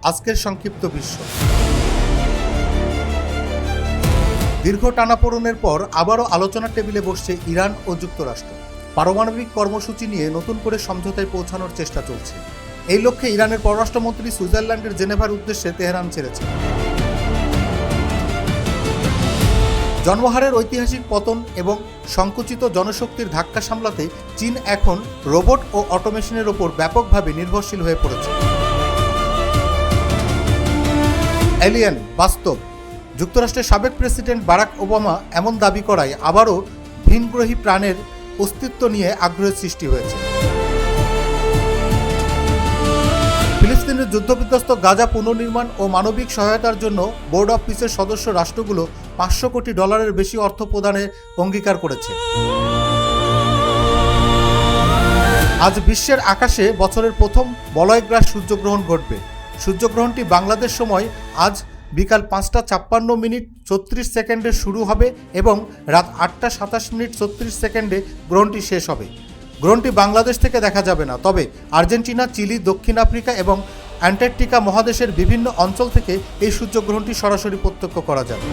আজকের সংক্ষিপ্ত বিশ্ব। দীর্ঘ টানাপোড়েনের পর আবারও আলোচনার টেবিলে বসছে ইরান ও যুক্তরাষ্ট্র। পারমাণবিক কর্মসূচি নিয়ে নতুন করে সমঝোতায় পৌঁছানোর চেষ্টা চলছে। এই লক্ষ্যে ইরানের পররাষ্ট্রমন্ত্রী সুইজারল্যান্ডের জেনেভার উদ্দেশ্যে তেহরান ছেড়েছে। জন্মহারের ঐতিহাসিক পতন এবং সংকুচিত জনশক্তির ধাক্কা সামলাতে চীন এখন রোবট ও অটোমেশনের ওপর ব্যাপকভাবে নির্ভরশীল হয়ে পড়েছে। এলিয়েন বাস্তব। যুক্তরাষ্ট্রের সাবেক প্রেসিডেন্ট বারাক ওবামা এমন দাবি করায় আবারও ভিনগ্রহী প্রাণের অস্তিত্ব নিয়ে আগ্রহের সৃষ্টি হয়েছে। ফিলিস্তিনের যুদ্ধবিধ্বস্ত গাজা পুনর্নির্মাণ ও মানবিক সহায়তার জন্য বোর্ড অব পিসের সদস্য রাষ্ট্রগুলো $500 কোটি বেশি অর্থ প্রদানের অঙ্গীকার করেছে। আজ বিশ্বের আকাশে বছরের প্রথম বলয়গ্রাস সূর্যগ্রহণ ঘটবে। সূর্যগ্রহণটি বাংলাদেশ সময় আজ বিকাল 5:56 শুরু হবে এবং রাত 8:27 গ্রহণটি শেষ হবে। গ্রহণটি বাংলাদেশ থেকে দেখা যাবে না, তবে আর্জেন্টিনা, চিলি, দক্ষিণ আফ্রিকা এবং অ্যান্টার্কটিকা মহাদেশের বিভিন্ন অঞ্চল থেকে এই সূর্যগ্রহণটি সরাসরি প্রত্যক্ষ করা যাবে।